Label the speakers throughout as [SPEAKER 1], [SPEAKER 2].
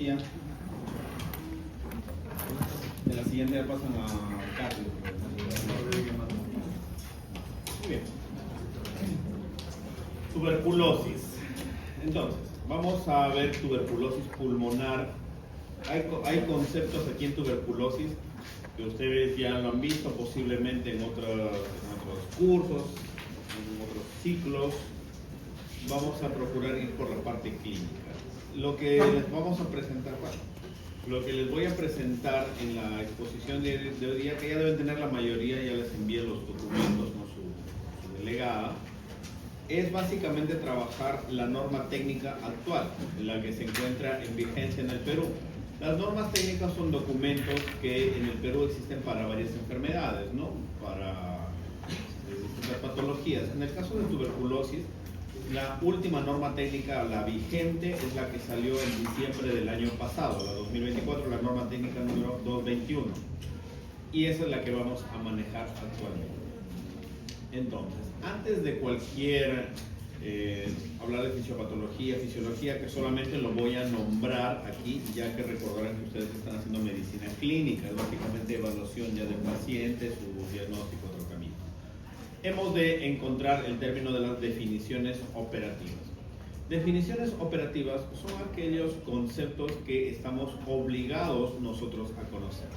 [SPEAKER 1] patología. De la siguiente ya pasan a cardio. Muy bien. Tuberculosis. Entonces, vamos a ver tuberculosis pulmonar. Hay conceptos aquí en tuberculosis que ustedes ya lo han visto posiblemente en otros cursos, en otros ciclos. Vamos a procurar ir por la parte clínica. Lo que les vamos a presentar, lo que les voy a presentar en la exposición de hoy día, que ya deben tener la mayoría, ya les envié los documentos, ¿no? su delegada, es básicamente trabajar la norma técnica actual, la que se encuentra en vigencia en el Perú. Las normas técnicas son documentos que en el Perú existen para varias enfermedades, ¿no? Para distintas patologías. En el caso de tuberculosis, la última norma técnica, la vigente, es la que salió en diciembre del año pasado, la 2024, la norma técnica número 221. Y esa es la que vamos a manejar actualmente. Entonces, antes de cualquier hablar de fisiopatología, fisiología, que solamente lo voy a nombrar aquí, ya que recordarán que ustedes están haciendo medicina clínica, es básicamente evaluación ya del paciente, su diagnóstico, otro camino. Hemos de encontrar el término de las definiciones operativas. Definiciones operativas son aquellos conceptos que estamos obligados nosotros a conocer.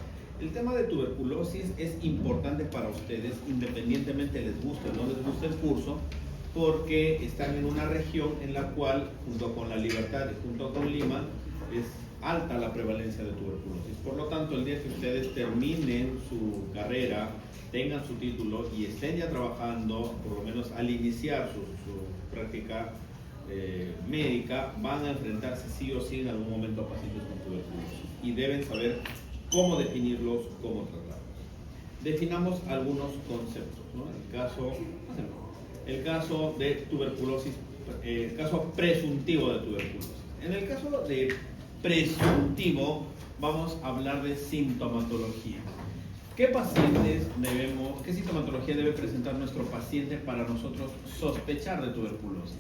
[SPEAKER 1] El tema de tuberculosis es importante para ustedes, independientemente les guste o no les guste el curso, porque están en una región en la cual, junto con La Libertad y junto con Lima, es alta la prevalencia de tuberculosis. Por lo tanto, el día que ustedes terminen su carrera, tengan su título y estén ya trabajando, por lo menos al iniciar su práctica médica, van a enfrentarse sí o sí en algún momento a pacientes con tuberculosis y deben saber cómo definirlos, cómo tratarlos. Definamos algunos conceptos, ¿no? El caso de tuberculosis, el caso presuntivo de tuberculosis. En el caso de presuntivo, vamos a hablar de sintomatología. ¿Qué sintomatología debe presentar nuestro paciente para nosotros sospechar de tuberculosis?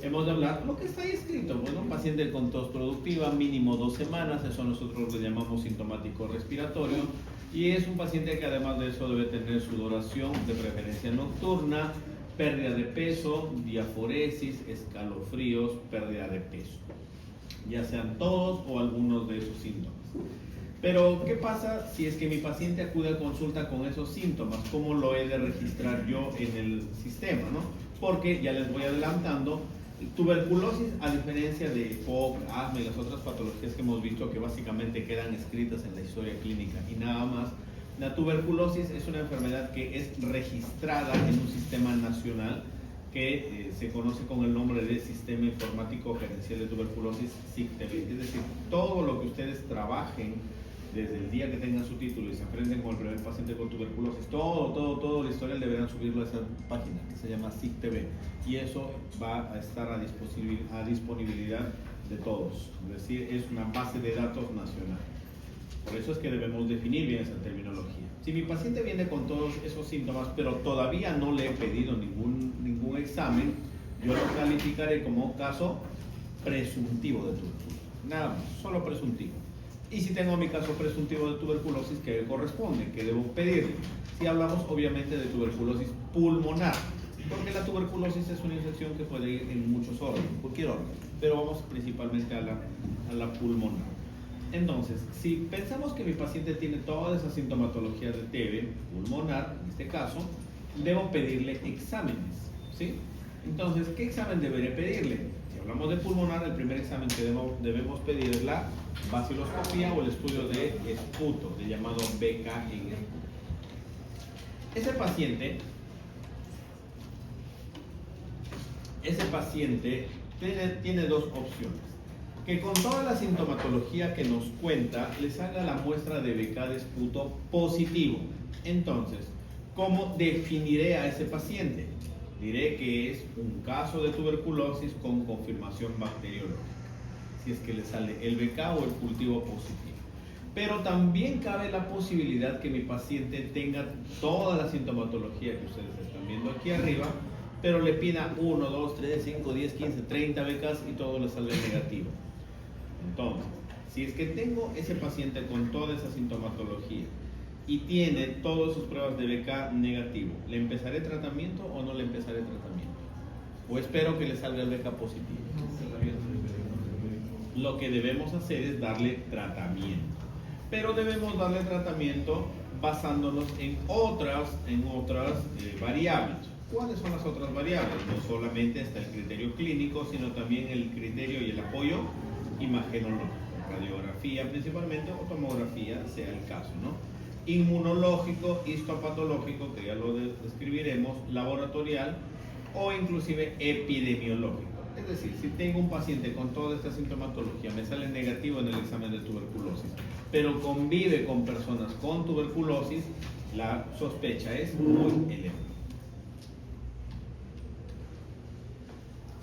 [SPEAKER 1] Hemos de hablar lo que está ahí escrito, bueno, un paciente con tos productiva, mínimo 2 semanas, eso nosotros le llamamos sintomático respiratorio, y es un paciente que además de eso debe tener sudoración, de preferencia nocturna, pérdida de peso, diaforesis, escalofríos, pérdida de peso, ya sean todos o algunos de esos síntomas. Pero, ¿qué pasa si es que mi paciente acude a consulta con esos síntomas? ¿Cómo lo he de registrar yo en el sistema, ¿no? Porque, ya les voy adelantando, tuberculosis, a diferencia de EPOC, asma y las otras patologías que hemos visto que básicamente quedan escritas en la historia clínica y nada más, la tuberculosis es una enfermedad que es registrada en un sistema nacional que se conoce con el nombre de Sistema Informático Gerencial de Tuberculosis, SIGTB. Es decir, todo lo que ustedes trabajen desde el día que tengan su título y se enfrenten con el primer paciente con tuberculosis, todo el historial deberán subirlo a esa página que se llama SIGTB, y eso va a estar a disponibilidad de todos, es decir, es una base de datos nacional. Por eso es que debemos definir bien esa terminología. Si mi paciente viene con todos esos síntomas, pero todavía no le he pedido ningún examen, yo lo calificaré como caso presuntivo de tuberculosis. Nada más, solo presuntivo. Y si tengo mi caso presuntivo de tuberculosis, ¿qué corresponde? ¿Qué debo pedirle? Si hablamos obviamente de tuberculosis pulmonar, porque la tuberculosis es una infección que puede ir en muchos órganos, cualquier órgano, pero vamos principalmente a la pulmonar. Entonces, si pensamos que mi paciente tiene toda esa sintomatología de TB pulmonar, en este caso, debo pedirle exámenes, ¿sí? Entonces, ¿qué examen deberé pedirle? Si hablamos de pulmonar, el primer examen que debemos pedir es la vaciloscopía o el estudio de esputo, de llamado BK en esputo. Ese paciente tiene dos opciones. Que con toda la sintomatología que nos cuenta, les haga la muestra de BK de esputo positivo. Entonces, ¿cómo definiré a ese paciente? Diré que es un caso de tuberculosis con confirmación bacteriológica, si es que le sale el BK o el cultivo positivo. Pero también cabe la posibilidad que mi paciente tenga toda la sintomatología que ustedes están viendo aquí arriba, pero le pida 1, 2, 3, 5, 10, 15, 30 BKs y todo le salga negativo. Entonces, Si es que tengo ese paciente con toda esa sintomatología y tiene todas sus pruebas de BK negativo, ¿le empezaré tratamiento o no le empezaré tratamiento? ¿O espero que le salga el BK positivo? Lo que debemos hacer es darle tratamiento. Pero debemos darle tratamiento basándonos en otras variables. ¿Cuáles son las otras variables? No solamente está el criterio clínico, sino también el criterio y el apoyo imagenológico, radiografía principalmente o tomografía, sea el caso, ¿no? Inmunológico, histopatológico, que ya lo describiremos, laboratorial o inclusive epidemiológico. Es decir, si tengo un paciente con toda esta sintomatología, me sale negativo en el examen de tuberculosis, pero convive con personas con tuberculosis, la sospecha es muy elevada.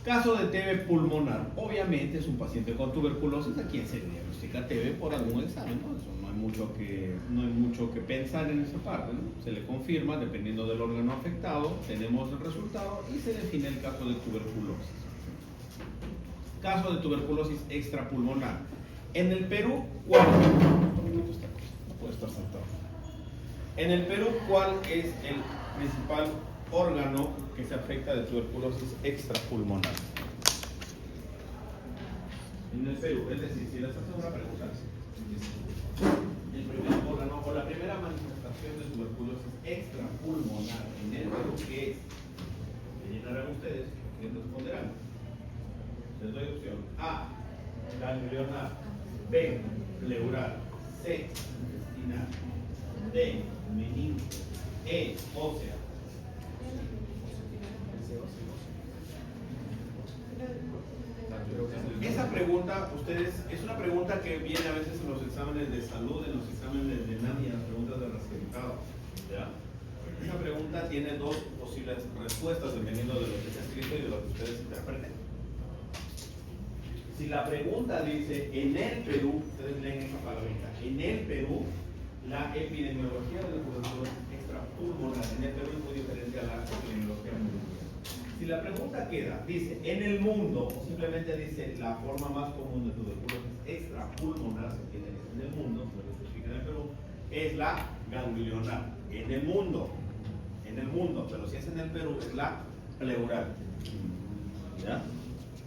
[SPEAKER 1] Caso de TB pulmonar, obviamente es un paciente con tuberculosis a quien se le diagnostica TB por algún examen, ¿no? Eso no hay mucho que pensar en esa parte, ¿no? Se le confirma, dependiendo del órgano afectado, tenemos el resultado y se define el caso de tuberculosis. Caso de tuberculosis extrapulmonar. En el Perú, ¿cuál? No puede estar sentado. En el Perú, ¿cuál es el principal órgano que se afecta de tuberculosis extrapulmonar? En el Perú, es decir, si les hacen una pregunta, el primer órgano o la primera manifestación de tuberculosis extrapulmonar en el Perú, ¿qué es? ¿Le llenarán ustedes? ¿Quién responderán? Les doy opción: A, ganglionar; B, pleural; C, intestinal; D, meningo; E, ósea. Esa pregunta, ustedes, es una pregunta que viene a veces en los exámenes de salud, en los exámenes de NAMI, en las preguntas de rasquetado, ¿ya? Esa pregunta tiene dos posibles respuestas dependiendo de lo que está escrito y de lo que ustedes interpreten. Si la pregunta dice, en el Perú, ustedes leen esa palabrita, en el Perú, la epidemiología de la tuberculosis extrapulmonar en el Perú es muy diferente a la epidemiología mundial. Si la pregunta queda, dice, en el mundo, o simplemente dice la forma más común de tuberculosis extrapulmonar, se entiende que es en el mundo, no lo especifica en el Perú, es la ganglionar, en el mundo, pero si es en el Perú, es la pleural. ¿Ya?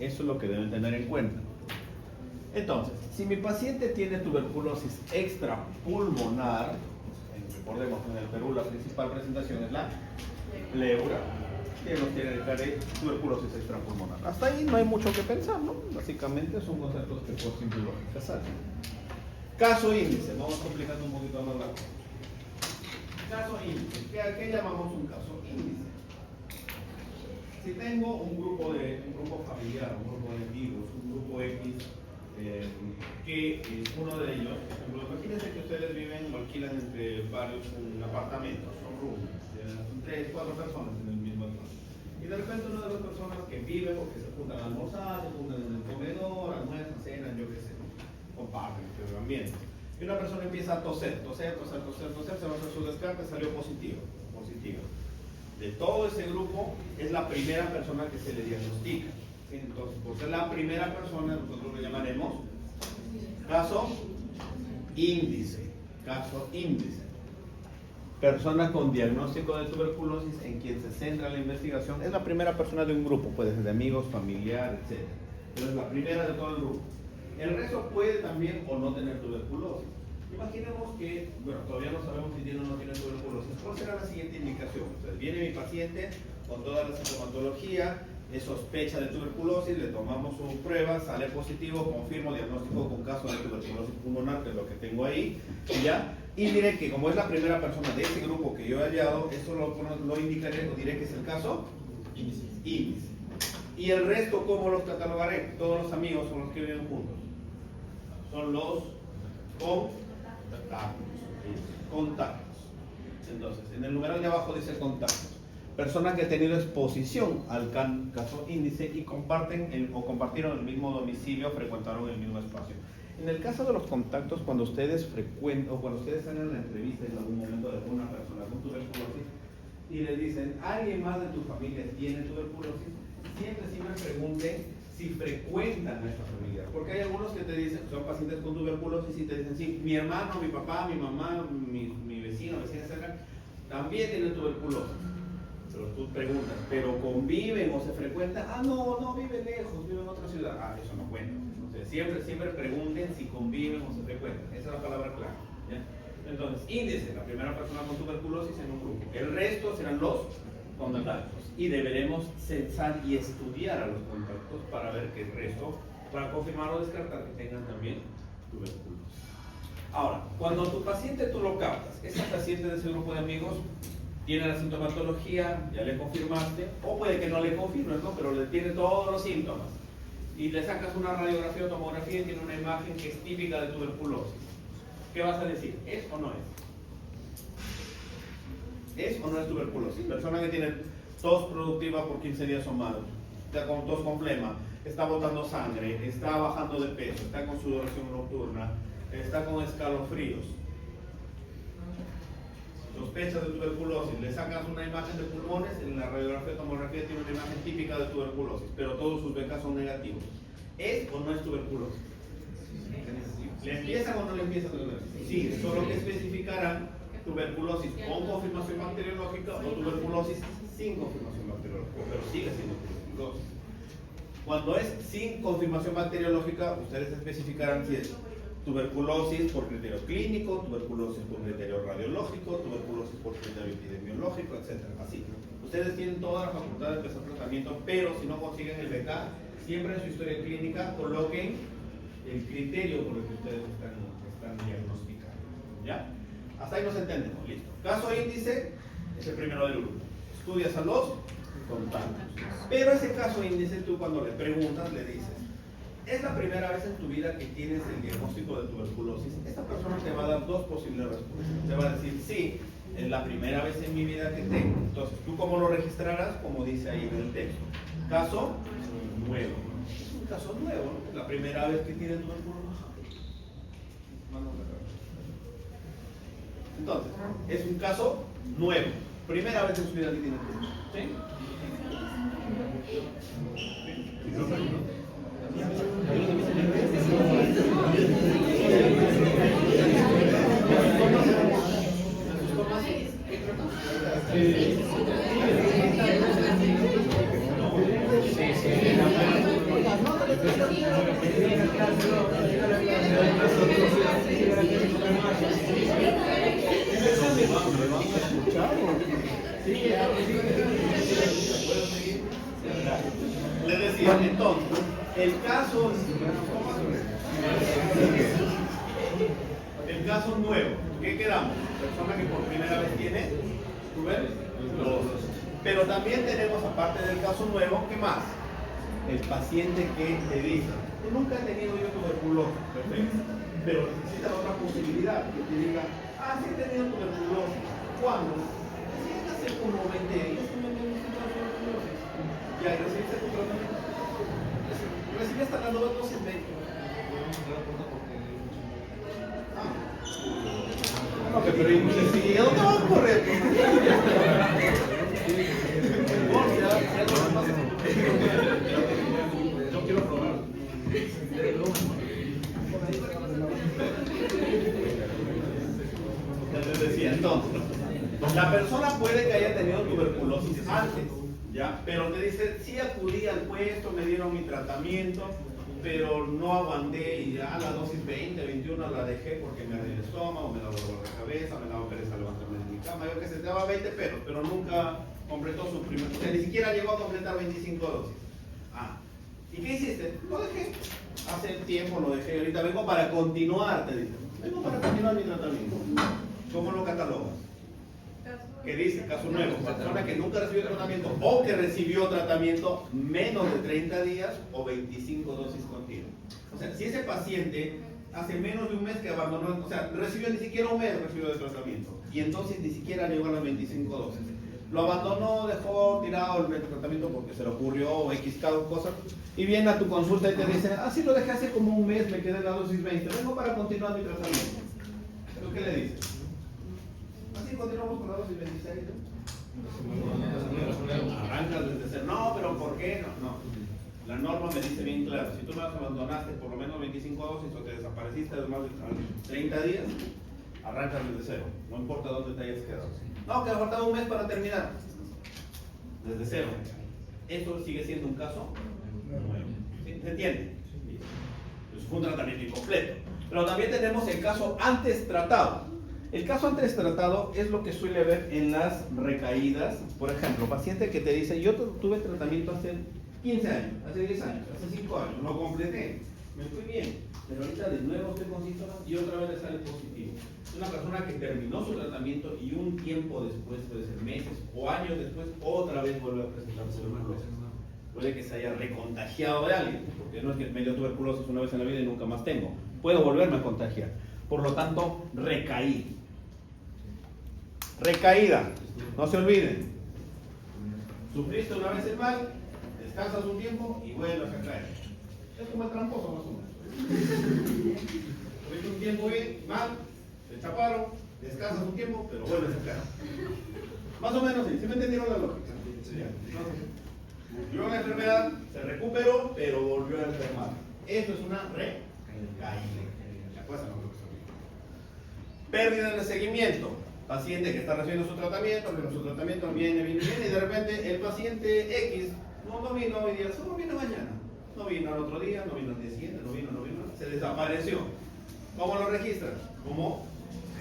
[SPEAKER 1] Eso es lo que deben tener en cuenta. Entonces, si mi paciente tiene tuberculosis extrapulmonar, recordemos que en el Perú la principal presentación es la pleural, que nos tiene de tuberculosis extrapulmonar. Hasta ahí no hay mucho que pensar, ¿no? Básicamente son conceptos que por simple lógica salen. Caso índice, vamos complicando un poquito más la cosa. Caso índice, ¿qué llamamos un caso índice? Si tengo un grupo familiar, un grupo de amigos, un grupo X, que uno de ellos, por ejemplo, imagínense que ustedes viven o alquilan entre varios apartamentos, son roomies, son 3, 4 personas en el mismo espacio. Y de repente una de las personas que vive, porque se juntan a almorzar, se juntan en el comedor, almuerzan, cenan, yo qué sé, comparten el ambiente. Y una persona empieza a toser, se va a hacer su descarte, salió positiva. De todo ese grupo, es la primera persona que se le diagnostica. ¿Sí? Entonces, por ser la primera persona, nosotros lo llamaremos caso índice. Caso índice. Persona con diagnóstico de tuberculosis en quien se centra la investigación. Es la primera persona de un grupo, puede ser de amigos, familiar, etc. Pero es la primera de todo el grupo. El resto puede también o no tener tuberculosis. Imaginemos que, bueno, todavía no sabemos si tiene o no tiene tuberculosis. ¿Cuál será la siguiente indicación? Entonces, viene mi paciente con toda la sintomatología, es sospecha de tuberculosis, le tomamos su prueba, sale positivo, confirmo diagnóstico con caso de tuberculosis pulmonar, que es lo que tengo ahí, ¿ya? Y diré que como es la primera persona de ese grupo que yo he hallado, eso lo indicaré, o diré que es el caso índice. Y el resto, ¿cómo los catalogaré? Todos los amigos son los que viven juntos. Son los contactos. Entonces, en el numeral de abajo dice contactos. Personas que han tenido exposición al caso índice y compartieron el mismo domicilio, frecuentaron el mismo espacio. En el caso de los contactos, cuando ustedes hagan la entrevista en algún momento de alguna persona con tuberculosis y les dicen, ¿alguien más de tu familia tiene tuberculosis? Siempre pregunten si frecuentan a esta familia. Porque hay algunos que te dicen, son pacientes con tuberculosis y te dicen, sí, mi hermano, mi papá, mi mamá, mi vecino, vecina cerca, también tienen tuberculosis. Pero tú preguntas, ¿pero conviven o se frecuentan? Ah, no, vive lejos, vive en otra ciudad. Ah, eso no cuenta. Entonces, siempre pregunten si conviven o se frecuentan. Esa es la palabra clave. ¿Ya? Entonces, índice, la primera persona con tuberculosis en un grupo. El resto serán los contactos. Y deberemos censar y estudiar a los contactos para ver que el resto, para confirmar o descartar que tengan también tuberculosis. Ahora, cuando tu paciente tú lo captas, ese paciente de ese grupo de amigos tiene la sintomatología, ya le confirmaste, o puede que no le confirmes, ¿no? Pero le tiene todos los síntomas. Y le sacas una radiografía o tomografía y tiene una imagen que es típica de tuberculosis. ¿Qué vas a decir? ¿Es o no es? ¿Es o no es tuberculosis? Persona que tiene tos productiva por 15 días o más, está con tos con flema, está botando sangre, está bajando de peso, está con sudoración nocturna, está con escalofríos, sospechas de tuberculosis, le sacas una imagen de pulmones, en la radiografía o tomografía tiene una imagen típica de tuberculosis, pero todos sus becas son negativos. ¿Es o no es tuberculosis? ¿Le empiezan o no le empiezan? Sí, solo que especificarán tuberculosis con confirmación bacteriológica o tuberculosis sin confirmación bacteriológica, pero sigue siendo tuberculosis. Cuando es sin confirmación bacteriológica, ustedes especificarán si es tuberculosis por criterio clínico, tuberculosis por criterio radiológico, tuberculosis por criterio epidemiológico, etc. Así. Ustedes tienen toda la facultad de empezar tratamiento, pero si no consiguen el BK, siempre en su historia clínica coloquen el criterio por el que ustedes están diagnosticando. ¿Ya? Hasta ahí nos entendemos, listo. Caso índice es el primero del grupo. Estudias a los contactos. Pero ese caso índice, tú cuando le preguntas, le dices, ¿es la primera vez en tu vida que tienes el diagnóstico de tuberculosis? Esta persona te va a dar dos posibles respuestas. Te va a decir, sí, es la primera vez en mi vida que tengo. Entonces, ¿tú cómo lo registrarás? Como dice ahí en el texto. Caso nuevo. Es un caso nuevo, ¿no? La primera vez que tienes tuberculosis. Entonces, es un caso nuevo. Primera vez en su vida que tiene tuberculosis. ¿Sí? Les decía, entonces, el caso nuevo, ¿qué quedamos? Persona que por primera vez tiene tuberculosis. Pero también tenemos, aparte del caso nuevo, ¿qué más? El paciente que te dice, nunca he tenido yo tuberculosis, perfecto, pero necesita otra posibilidad, que te diga, sí he tenido tuberculosis. ¿Cuándo? Hace como 20 años que me tuberculosis. Ya, y recibiste tu tratamiento. Recibí hasta la nueva dosis médica. No, pero ¿y a dónde vas a correr? Yo quiero probar. Les decía, entonces, la persona puede que haya tenido tuberculosis antes, ¿ya? Pero te dice, sí acudí al puesto, me dieron mi tratamiento, pero no aguanté y ya la dosis 20, 21 la dejé porque me ardía el estómago, me daba dolor de cabeza, me daba pereza levantarme de mi cama, yo que sé, te daba 20 pelos, pero nunca completó su primer, o sea, ni siquiera llegó a completar 25 dosis. ¿Y qué hiciste? Lo dejé. Hace tiempo lo dejé, ahorita vengo para continuar, te dice. Vengo para continuar mi tratamiento. ¿Cómo lo catalogas? ¿Qué dice? Caso nuevo. Persona que nunca recibió tratamiento o que recibió tratamiento menos de 30 días o 25 dosis continuas. O sea, si ese paciente hace menos de un mes que abandonó, o sea, recibió ni siquiera un mes recibió de tratamiento y entonces ni siquiera llegó a las 25 dosis. Lo abandonó, dejó tirado el tratamiento porque se le ocurrió o X cosas y viene a tu consulta y te dice, sí lo dejé hace como un mes, me quedé en la dosis 20, vengo para continuar mi tratamiento. ¿Pero qué le dices? Así continuamos con la dosis 26. Arrancas desde cero. No, pero ¿por qué? No. La norma me dice bien claro, si tú me abandonaste por lo menos 25 dosis o te desapareciste de más de 30 días, arrancas desde cero, no importa dónde te hayas quedado. No, que ha faltado un mes para terminar. Desde cero. ¿Eso sigue siendo un caso nuevo? ¿Sí? ¿Se entiende? Pues fue un tratamiento incompleto. Pero también tenemos el caso antes tratado. El caso antes tratado es lo que suele haber en las recaídas. Por ejemplo, paciente que te dice, yo tuve tratamiento hace 15 años, hace 10 años, hace 5 años, lo completé, me fui bien, pero ahorita de nuevo estoy con síntomas y otra vez le sale positivo. Es una persona que terminó su tratamiento y un tiempo después, puede ser meses o años después, otra vez vuelve a presentar tuberculosis. Puede que se haya recontagiado de alguien, porque no es que me dio tuberculosis una vez en la vida y nunca más tengo. Puedo volverme a contagiar. Por lo tanto, recaí. Recaída, no se olviden. Sufriste una vez el mal, descansas un tiempo y vuelves a caer. Es como el tramposo más o menos. Sufriste un tiempo bien, mal, te chaparon, descansas un tiempo, pero vuelves a caer. Más o menos, ¿sí me entendieron la lógica? Murió una enfermedad, se recuperó, pero volvió a enfermar. Eso es una recaída. Pérdida de seguimiento. Paciente que está recibiendo su tratamiento, pero su tratamiento viene, y de repente el paciente X no vino hoy día, solo vino mañana. No vino al otro día, no vino al día siguiente, no vino, se desapareció. ¿Cómo lo registran? Como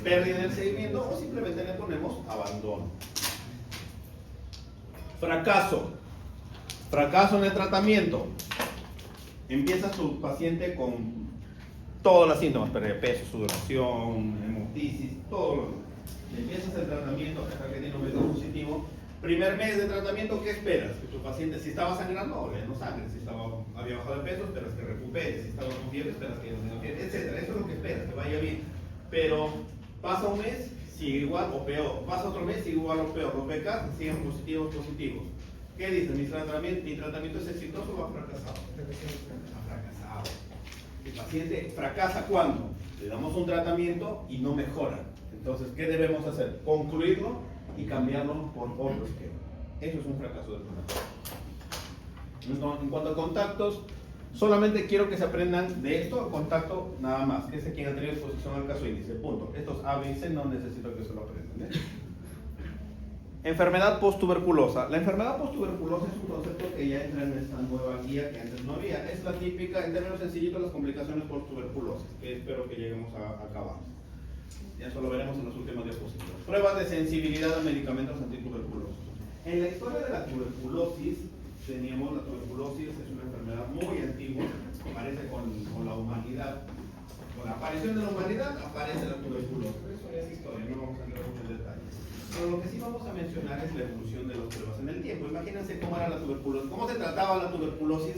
[SPEAKER 1] pérdida del seguimiento o simplemente le ponemos abandono. Fracaso. Fracaso en el tratamiento. Empieza su paciente con todos los síntomas, pérdida de peso, sudoración, hemoptisis, todo lo demás. Empiezas el tratamiento hasta que tiene un método positivo. Primer mes de tratamiento, ¿qué esperas? Que tu paciente, si estaba sangrando, no sangre. Si había bajado de peso, esperas que recupere. Si estaba con fiebre, esperas que no tenga fiebre, etc. Eso es lo que esperas, que vaya bien. Pero pasa un mes, sigue igual o peor. Pasa otro mes, sigue igual o peor. Los PK siguen positivos. ¿Qué dicen? ¿Mi tratamiento es exitoso o ha fracasado? Ha fracasado. El paciente fracasa ¿cuándo? Le damos un tratamiento y no mejora. Entonces, ¿qué debemos hacer? Concluirlo y cambiarlo por otro esquema. Eso es un fracaso del tratamiento. En cuanto a contactos, solamente quiero que se aprendan de esto, contacto nada más, que es quien ha tenido exposición al caso índice, punto. Estos A, B y C no necesito que se lo aprendan. Enfermedad posttuberculosa. La enfermedad posttuberculosa es un concepto que ya entra en esta nueva guía que antes no había. Es la típica, en términos sencillitos, las complicaciones posttuberculosis, que espero que lleguemos a acabar. Ya eso lo veremos en los últimos diapositivas. Pruebas de sensibilidad a medicamentos antituberculosos. En la historia de la tuberculosis, teníamos la tuberculosis, es una enfermedad muy antigua, aparece con la humanidad. Con la aparición de la humanidad aparece la tuberculosis. Eso ya es historia, no vamos a entrar mucho en detalle. Pero lo que sí vamos a mencionar es la evolución de las pruebas en el tiempo. Imagínense cómo era la tuberculosis, cómo se trataba la tuberculosis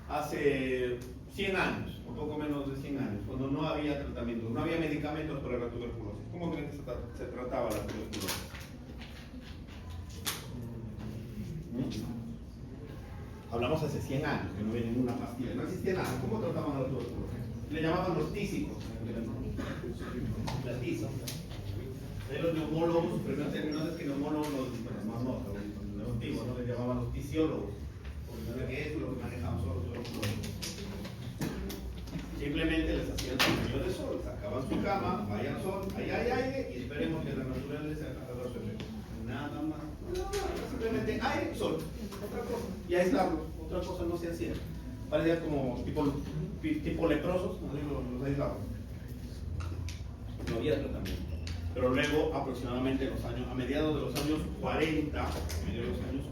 [SPEAKER 1] hace 100 años, un poco menos de 100 años, cuando no había tratamientos, no había medicamentos para la tuberculosis. ¿Cómo creen que se trataba la tuberculosis? Hablamos hace 100 años, que no había ninguna pastilla, no existía nada. ¿Cómo trataban a la tuberculosis? Le llamaban los tísicos. La tiza. Los neumólogos, sus primeros términos es que neumólogos los antiguos, ¿no? Les llamaban los tisiólogos. Porque no es eso lo que manejaban solo los tuberculosos. Simplemente les hacían su baño de sol, sacaban su cama, vaya al sol, allá hay aire y esperemos que la naturaleza haga su efecto. Nada más. Simplemente aire, sol, otra cosa. Y aislarlos, otra cosa no se hacía. Parecía como tipo leprosos, los aislaban. No había tratamiento. Pero luego, aproximadamente a mediados de los años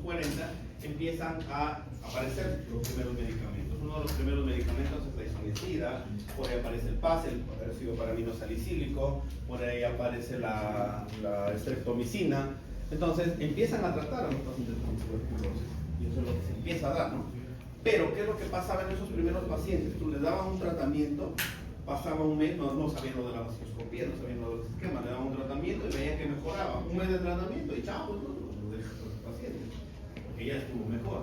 [SPEAKER 1] 40, empiezan a aparecer los primeros medicamentos. Uno de los primeros medicamentos es la isoniazida, por ahí aparece el PAS, el ácido paraaminosalicílico, por ahí aparece la streptomicina. Entonces, empiezan a tratar a los pacientes con tuberculosis. Y eso es lo que se empieza a dar, ¿no? Pero, ¿qué es lo que pasaba en esos primeros pacientes? Tú les dabas un tratamiento, pasaba un mes, no sabían lo de la vasculoscopía, no sabían lo de los esquemas, le daban un tratamiento y veían que mejoraba. Un mes de tratamiento y chao, pues, lo dejan a los pacientes, porque ya estuvo mejor.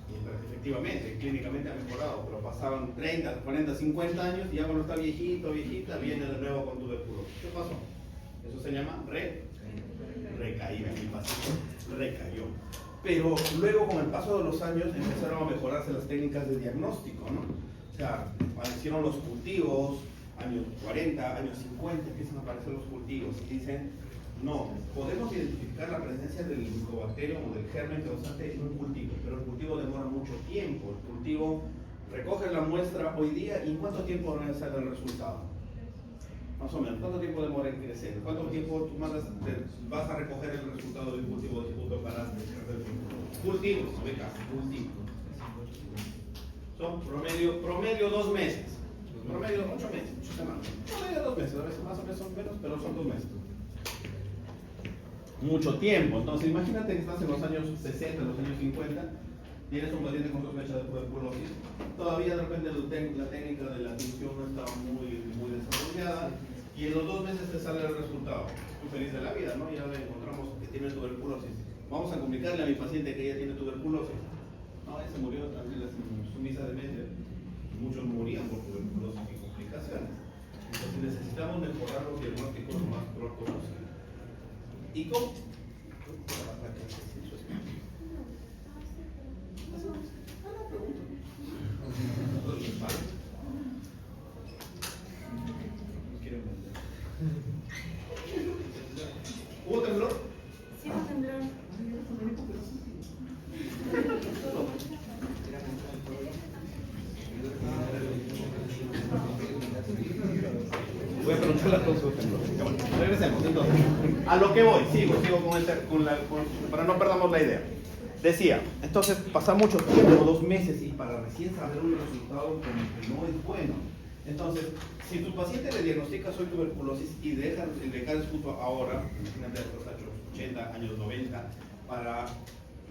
[SPEAKER 1] Y efectivamente, clínicamente ha mejorado, pero pasaban 30, 40, 50 años y ya cuando está viejito, viejita, viene de nuevo con tuberculosis. ¿Qué pasó? Eso se llama recaída. Mi paciente recayó. pero luego con el paso de los años empezaron a mejorarse las técnicas de diagnóstico, ¿no? O sea, aparecieron los cultivos, años 40, años 50, empiezan a aparecer los cultivos y dicen, no, podemos identificar la presencia del micobacterio o del germen causante en un cultivo, pero el cultivo demora mucho tiempo. El cultivo recoge la muestra hoy día y ¿en cuánto tiempo sale el resultado? Más o menos, ¿cuánto tiempo demora en crecer? ¿Cuánto tiempo tú vas a recoger el resultado de un cultivo de fruto para cultivos? Cultivos. Son promedio 2 meses. Promedio 8 meses, 8 semanas. Promedio 2 meses, a veces más, a veces son menos, pero son 2 meses. Mucho tiempo. Entonces, imagínate que estás en los años 60, en los años 50, tienes un paciente con sospecha de tuberculosis. Todavía de repente la técnica de la atención no estaba muy desarrollada y en los 2 meses te sale el resultado. Tú feliz de la vida, ¿no? Ya le encontramos que tiene tuberculosis. Vamos a comunicarle a mi paciente que ella tiene tuberculosis. No, ella se murió tranquila sin sumisa de mente. Muchos morían por tuberculosis y complicaciones. Entonces necesitamos mejorar los diagnósticos lo más pronto posible. ¿Y cómo? ¿Hubo temblor?
[SPEAKER 2] Sí, hubo temblor.
[SPEAKER 1] Voy a preguntar las cosas. Bueno, regresemos entonces. A lo que voy, sigo para no perdamos la idea. Decía, entonces pasa mucho tiempo, 2 meses, y para recién saber un resultado como que no es bueno. Entonces, si tu paciente le diagnostica hoy tuberculosis y deja el fruto ahora, imagínate los años 80, años 90, para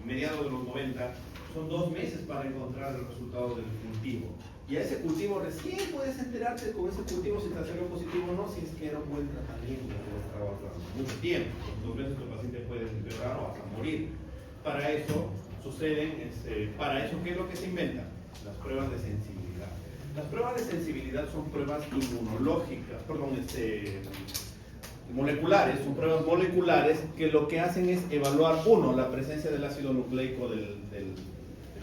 [SPEAKER 1] mediados de los 90, son 2 meses para encontrar el resultado del cultivo. Y a ese cultivo recién puedes enterarte con ese cultivo si te salió positivo o no, si es que era un buen tratamiento que lo estaba tratando mucho tiempo. 2 meses tu paciente puede empeorar o hasta morir. Para eso ¿qué es lo que se inventa? Las pruebas de sensibilidad. Las pruebas de sensibilidad son pruebas inmunológicas, moleculares, son pruebas moleculares que lo que hacen es evaluar, uno, la presencia del ácido nucleico del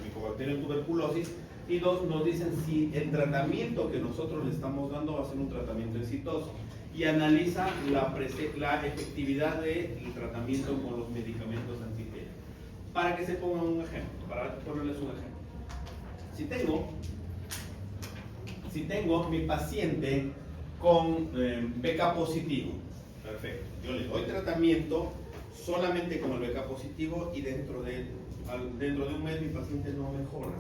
[SPEAKER 1] Mycobacterium tuberculosis, y 2, nos dicen si el tratamiento que nosotros le estamos dando va a ser un tratamiento exitoso, y analiza la efectividad del tratamiento con los medicamentos anti-TB. Para que se pongan un ejemplo, para ponerles un ejemplo. Si tengo mi paciente con BK positivo, perfecto, yo le doy tratamiento solamente con el BK positivo y dentro de un mes mi paciente no mejora.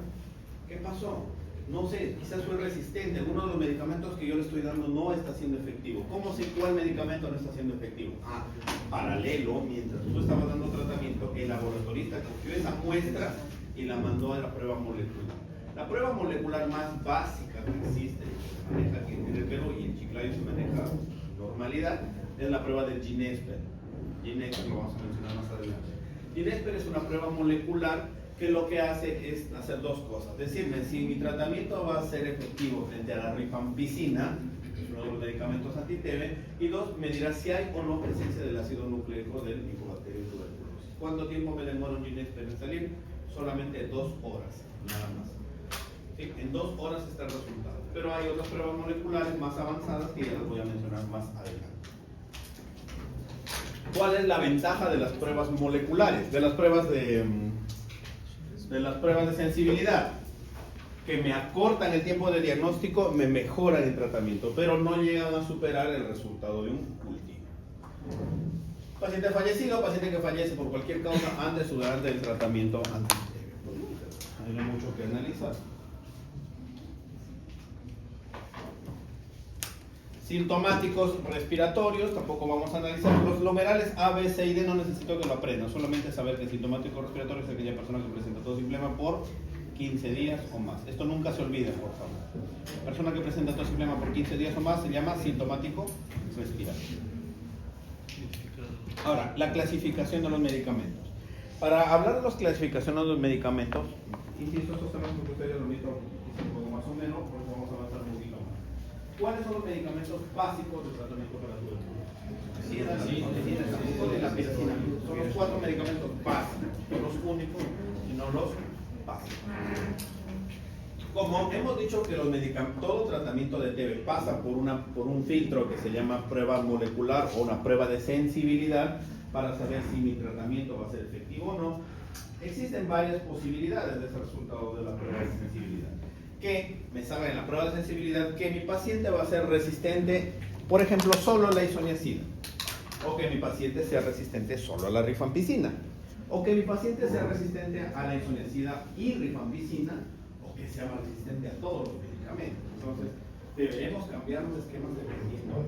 [SPEAKER 1] ¿Qué pasó? No sé, quizás fue resistente. Alguno de los medicamentos que yo le estoy dando no está siendo efectivo. ¿Cómo sé cuál medicamento no está siendo efectivo? Paralelo, mientras tú estabas dando tratamiento, el laboratorista cogió esa muestra y la mandó a la prueba molecular. La prueba molecular más básica que existe, que se maneja aquí en el Perú y en Chiclayo se maneja normalidad, es la prueba del Ginesper. Ginesper lo vamos a mencionar más adelante. Ginesper es una prueba molecular que lo que hace es hacer 2 cosas. Decirme si mi tratamiento va a ser efectivo frente a la rifampicina, uno de los medicamentos anti-TB, y 2, me dirá si hay o no presencia del ácido nucleico del Mycobacterium tuberculosis. ¿Cuánto tiempo me demora un Ginesper en salir? Solamente 2 horas, nada más. ¿Sí? En 2 horas está el resultado. Pero hay otras pruebas moleculares más avanzadas que ya las voy a mencionar más adelante. ¿Cuál es la ventaja de las pruebas moleculares? De las pruebas de sensibilidad, que me acortan el tiempo de diagnóstico, me mejoran el tratamiento, pero no llegan a superar el resultado de un cultivo. Paciente fallecido, paciente que fallece por cualquier causa antes o durante el tratamiento anti-TB. Hay mucho que analizar. Sintomáticos respiratorios, tampoco vamos a analizar. Los numerales A, B, C y D no necesito que lo aprendan, solamente saber que el sintomático respiratorio es aquella persona que presenta tos y flema por 15 días o más. Esto nunca se olvide, por favor. Persona que presenta tos y flema por 15 días o más se llama sintomático respiratorio. Ahora, la clasificación de los medicamentos. Para hablar de la clasificación de los medicamentos, insisto, estos temas porque ustedes lo mismo, más o menos, por eso vamos a avanzar un poquito más. ¿Cuáles son los medicamentos básicos de tratamiento para la tuberculosis? La piracina. Son los 4 medicamentos básicos. Los los únicos, sino los básicos. Como hemos dicho que los medicamentos, todo tratamiento de TB pasa por un filtro que se llama prueba molecular o una prueba de sensibilidad para saber si mi tratamiento va a ser efectivo o no, existen varias posibilidades de ese resultado de la prueba de sensibilidad. Que me salga en la prueba de sensibilidad que mi paciente va a ser resistente, por ejemplo, solo a la isoniazida, o que mi paciente sea resistente solo a la rifampicina, o que mi paciente sea resistente a la isoniazida y rifampicina, o que sea resistente a todos los medicamentos. Entonces, deberemos cambiar los esquemas dependiendo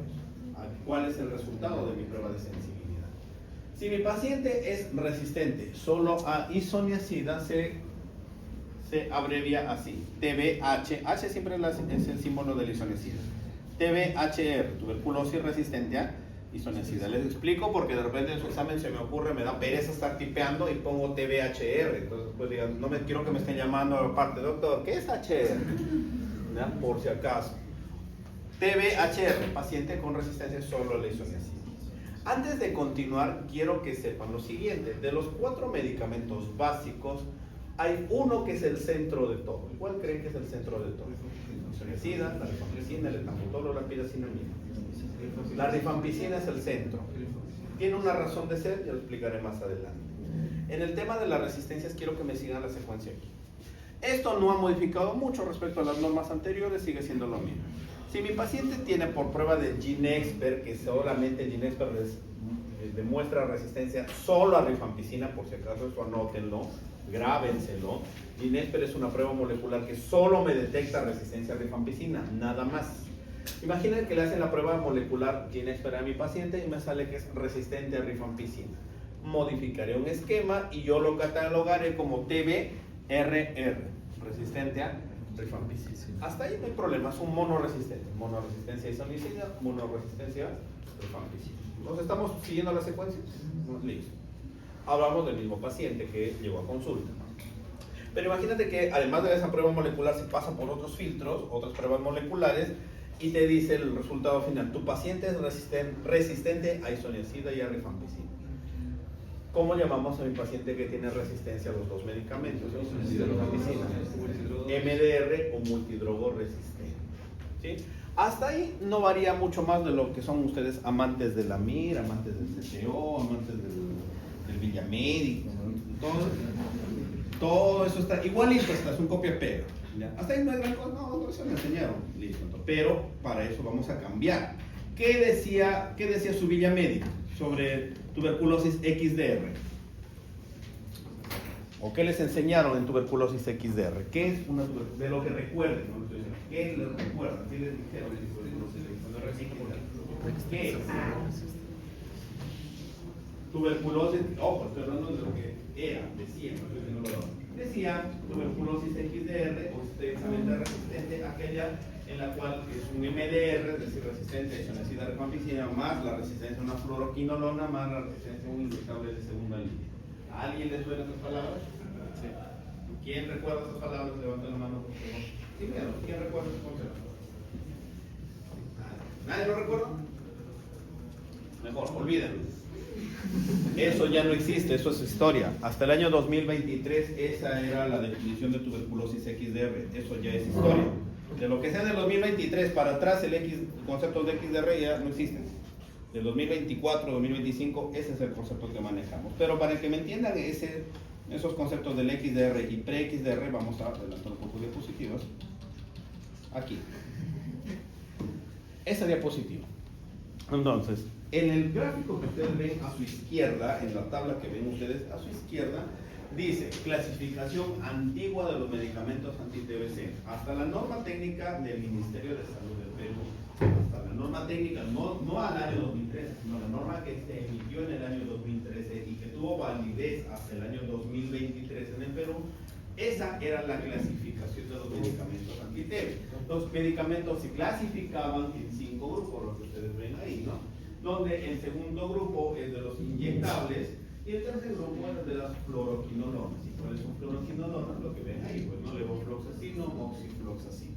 [SPEAKER 1] a cuál es el resultado de mi prueba de sensibilidad. Si mi paciente es resistente solo a isoniazida, se abrevia así, TBH, H siempre es el símbolo de la isoniazida, TBHR, tuberculosis resistente a isoniazida. Les explico porque de repente en su examen se me ocurre, me da pereza estar tipeando y pongo TBHR, entonces pues digan, no me quiero que me estén llamando aparte, doctor, ¿qué es HR? ¿Ya? Por si acaso. TBHR, paciente con resistencia solo a la isoniazida. Antes de continuar, quiero que sepan lo siguiente, de los 4 medicamentos básicos, hay uno que es el centro de todo. ¿Cuál creen que es el centro de todo? La isoniazida, la rifampicina, el etambutol o la piracinamida. La rifampicina es el centro. Tiene una razón de ser, ya lo explicaré más adelante. En el tema de las resistencias, quiero que me sigan la secuencia aquí. Esto no ha modificado mucho respecto a las normas anteriores, sigue siendo lo mismo. Si mi paciente tiene por prueba de GeneXpert, que solamente GeneXpert demuestra resistencia solo a rifampicina, por si acaso eso anótenlo, grábenselo. GeneXpert es una prueba molecular que solo me detecta resistencia a rifampicina, nada más. Imaginen que le hacen la prueba molecular GeneXpert a mi paciente y me sale que es resistente a rifampicina. Modificaré un esquema y yo lo catalogaré como TBRR, resistente a rifampicina. Hasta ahí no hay problema, es un monorresistente. Monorresistencia a isoniazida, monorresistencia a rifampicina. Entonces, ¿estamos siguiendo la secuencia? Listo. Hablamos del mismo paciente que llegó a consulta. Pero imagínate que además de esa prueba molecular se pasa por otros filtros, otras pruebas moleculares, y te dice el resultado final. Tu paciente es resistente a isoniazida y a rifampicina. ¿Cómo llamamos a mi paciente que tiene resistencia a los dos medicamentos? Isoniazida y rifampicina. MDR o multidrogo resistente. ¿Sí? Hasta ahí no varía mucho más de lo que son ustedes amantes de la MIR, amantes del CTO, amantes del Villamédico, ¿no? Todo eso está igualito, es un copia-pega. Hasta ahí no hay gran cosa, no, eso me enseñaron. Listo, pero para eso vamos a cambiar. ¿Qué decía su Villamédico sobre tuberculosis XDR? ¿O qué les enseñaron en tuberculosis XDR? ¿Qué es una tuberculosis? De lo que recuerden, ¿no? ¿Qué les recuerdan? ¿Qué les dijeron? ¿Qué es? Tuberculosis, ojo, estoy hablando de lo que era, decía, decía tuberculosis XDR o extensamente resistente, aquella en la cual es un MDR, es decir, resistente a isoniazida a rifampicina, más la resistencia a una fluoroquinolona, más la resistencia a un inyectable de segunda línea. ¿A alguien le suenan esas palabras? Sí. ¿Quién recuerda esas palabras? Levanten la mano, por favor. Sí, claro. ¿Quién recuerda esas conceptos? ¿Nadie lo recuerda? Mejor, olvídenlo. Eso ya no existe, eso es historia. Hasta el año 2023 esa era la definición de tuberculosis XDR, eso ya es historia. De lo que sea del 2023 para atrás el concepto de XDR ya no existen. Del 2024, 2025, ese es el concepto que manejamos. Pero para que me entiendan esos conceptos del XDR y pre-XDR, vamos a adelantar un poco diapositivas. Aquí. Esa diapositiva. Entonces, en el gráfico que ustedes ven a su izquierda, en la tabla que ven ustedes a su izquierda, dice clasificación antigua de los medicamentos anti-TBC. Hasta la norma técnica del Ministerio de Salud del Perú, hasta la norma técnica, no al año 2013, sino la norma que se emitió en el año 2013 y que tuvo validez hasta el año 2023 en el Perú, esa era la clasificación de los medicamentos anti-TB. Los medicamentos se clasificaban en 5 grupos, lo que ustedes ven ahí, ¿no? Donde el segundo grupo es de los inyectables y el tercer grupo es de las fluoroquinolonas. ¿Y cuáles son fluoroquinolonas? Lo que ven ahí, pues, ¿no? Levofloxacino, moxifloxacino.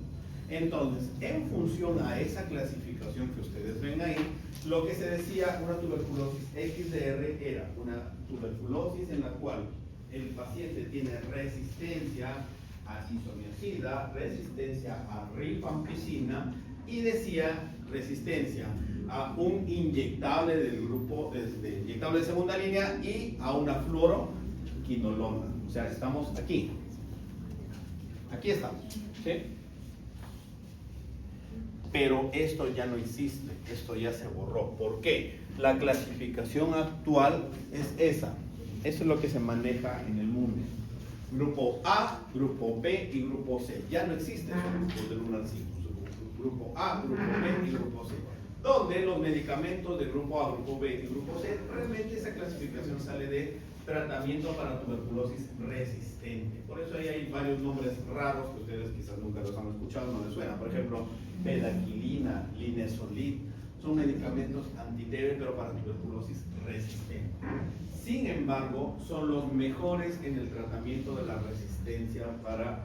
[SPEAKER 1] Entonces, en función a esa clasificación que ustedes ven ahí, lo que se decía una tuberculosis XDR era una tuberculosis en la cual el paciente tiene resistencia a isoniazida, resistencia a rifampicina y decía resistencia a un inyectable del grupo inyectable de segunda línea y a una fluoroquinolona. O sea, estamos aquí. Aquí estamos, ¿sí? Pero esto ya no existe, esto ya se borró. ¿Por qué? La clasificación actual es esa. Eso es lo que se maneja en el mundo. Grupo A, grupo B y grupo C. Ya no existe esos grupos del 1 al 5. Grupo A, grupo B y grupo C. Donde los medicamentos de grupo A, grupo B y grupo C, realmente esa clasificación sale de tratamiento para tuberculosis resistente. Por eso ahí hay varios nombres raros que ustedes quizás nunca los han escuchado, no les suena. Por ejemplo, bedaquilina, linezolid, son medicamentos anti-TB pero para tuberculosis resistente. Sin embargo, son los mejores en el tratamiento de la resistencia para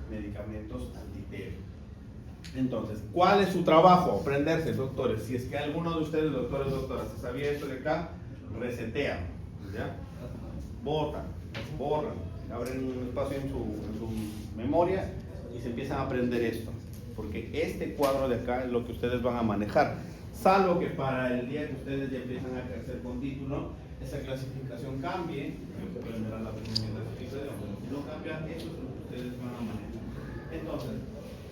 [SPEAKER 1] medicamentos anti-TB. Entonces, ¿cuál es su trabajo? Aprenderse, doctores. Si es que alguno de ustedes, doctores, doctoras, se sabía esto de acá, resetean, ¿ya? Botan, borran, abren un espacio en su memoria y se empiezan a aprender esto. Porque este cuadro de acá es lo que ustedes van a manejar. Salvo que para el día que ustedes ya empiezan a ejercer con título, esa clasificación cambie, se pueden ver a la primera clasificación, pero si no cambia, eso es lo que ustedes van a manejar. Entonces,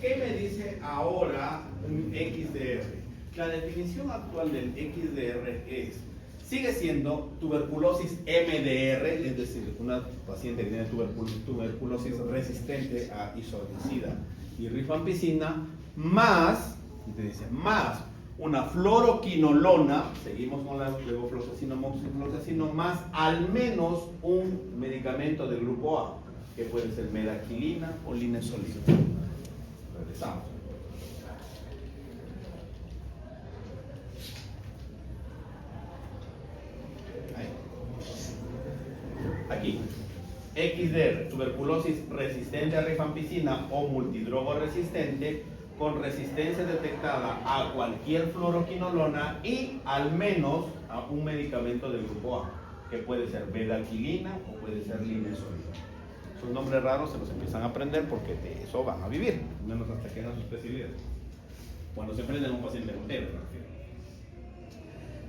[SPEAKER 1] ¿qué me dice ahora un XDR? La definición actual del XDR sigue siendo tuberculosis MDR, es decir, una paciente que tiene tuberculosis resistente a isoniazida y rifampicina, más una fluoroquinolona, seguimos con la levofloxacino, moxifloxacino, más al menos un medicamento del grupo A, que puede ser medaquilina o linezolid. Regresamos. Aquí, XDR, tuberculosis resistente a rifampicina o multidrogo resistente con resistencia detectada a cualquier fluoroquinolona y al menos a un medicamento del grupo A, que puede ser bedaquilina o puede ser linezolid. Sus nombres raros se los empiezan a aprender porque de eso van a vivir, menos hasta que hagan su especialidad. Cuando se prenden un paciente con TB, me refiero.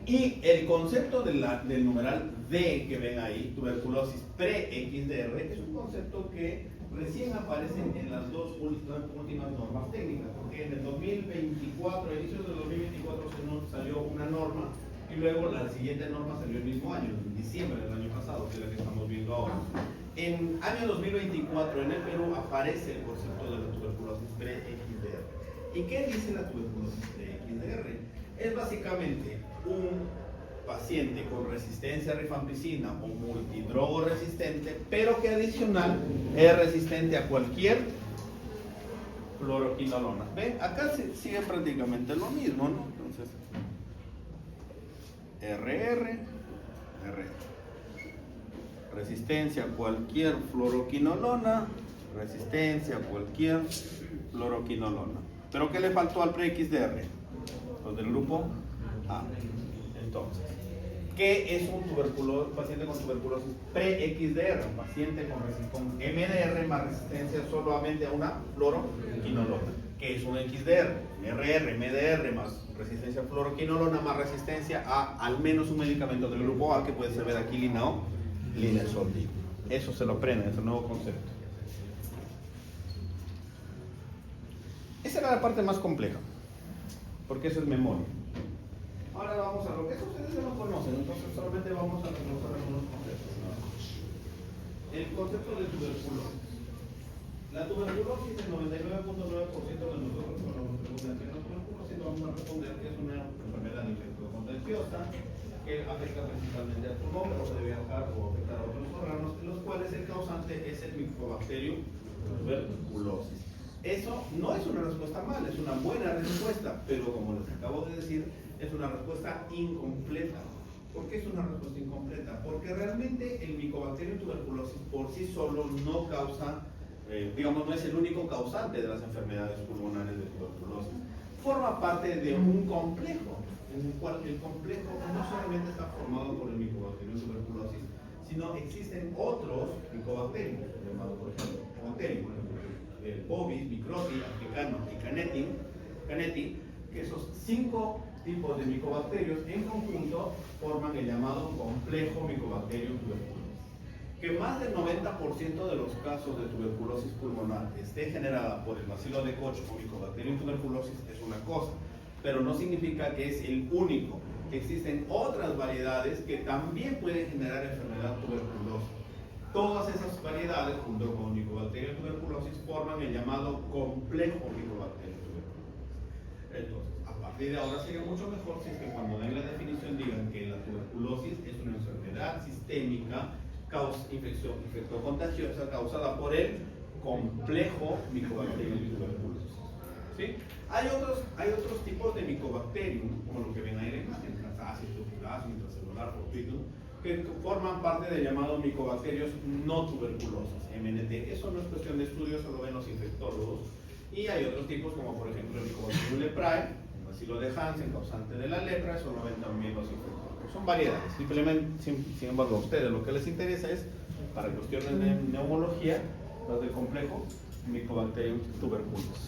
[SPEAKER 1] Y el concepto del numeral D que ven ahí, tuberculosis pre-XDR, es un concepto que recién aparece en las dos últimas normas técnicas, porque en el 2024, a inicios del 2024, salió una norma y luego la siguiente norma salió el mismo año, en diciembre del año pasado, que es la que estamos viendo ahora. En año 2024 en el Perú aparece el concepto de la tuberculosis pre-XDR. ¿Y qué dice la tuberculosis pre-XDR? Es básicamente un paciente con resistencia a rifampicina o multidrogo resistente, pero que adicional es resistente a cualquier fluoroquinolona. ¿Ven? Acá sigue prácticamente lo mismo, ¿no? Entonces, RR. Resistencia a cualquier fluoroquinolona, resistencia a cualquier fluoroquinolona. ¿Pero qué le faltó al pre-XDR? Los del grupo A. Entonces, ¿qué es un paciente con tuberculosis pre-XDR? Un paciente con MDR más resistencia solamente a una fluoroquinolona. ¿Qué es un XDR? RR, MDR más resistencia a fluoroquinolona más resistencia a al menos un medicamento del grupo A, que puede ser bedaquilina o linezolid. Eso se lo aprenden, es el nuevo concepto. Esa era la parte más compleja, porque eso es memoria. Ahora vamos a lo que eso ustedes ya lo conocen, entonces solamente vamos a reconocer algunos conceptos. El concepto de tuberculosis. La tuberculosis, el 99.9% de nosotros cuando nos preguntan qué es la tuberculosis, vamos a responder que es una enfermedad infectocontagiosa que afecta principalmente al pulmón, pero puede viajar o afectar a otros órganos, en los cuales el causante es el Mycobacterium tuberculosis. Eso no es una respuesta mala, es una buena respuesta, pero como les acabo de decir, es una respuesta incompleta. ¿Por qué es una respuesta incompleta? Porque realmente el Mycobacterium tuberculosis por sí solo no causa, no es el único causante de las enfermedades pulmonares de tuberculosis. Forma parte de un complejo, en el cual el complejo no solamente está formado por el Mycobacterium tuberculosis, sino existen otros micobacterios, llamados por ejemplo Bacterium, el Bovis, Microti, Africano y Canetti, que esos 5 tipos de micobacterios en conjunto forman el llamado complejo Mycobacterium tuberculosis. Que más del 90% de los casos de tuberculosis pulmonar esté generada por el bacilo de Koch o Mycobacterium tuberculosis es una cosa, pero no significa que es el único. Existen otras variedades que también pueden generar enfermedad tuberculosa. Todas esas variedades, junto con Mycobacterium tuberculosis, forman el llamado complejo Mycobacterium tuberculosis. Entonces, a partir de ahora sería mucho mejor si es que cuando den la definición digan que la tuberculosis es una enfermedad sistémica, infección infectocontagiosa causada por el complejo Mycobacterium tuberculosis. ¿Sí? Hay otros tipos de Mycobacterium, como lo que ven ahí en la imagen, Transasis, tuberculosis, intracelular, fortuitum, que forman parte del llamado micobacterios no tuberculosos, MNT. Eso no es cuestión de estudio, eso lo ven los infectólogos. Y hay otros tipos, como por ejemplo el Mycobacterium leprae, el bacilo de Hansen, causante de la lepra, eso lo ven también los infectólogos. Son variedades. Simplemente, sin embargo, a ustedes lo que les interesa es, para cuestiones de neumología, las del complejo Mycobacterium tuberculosis.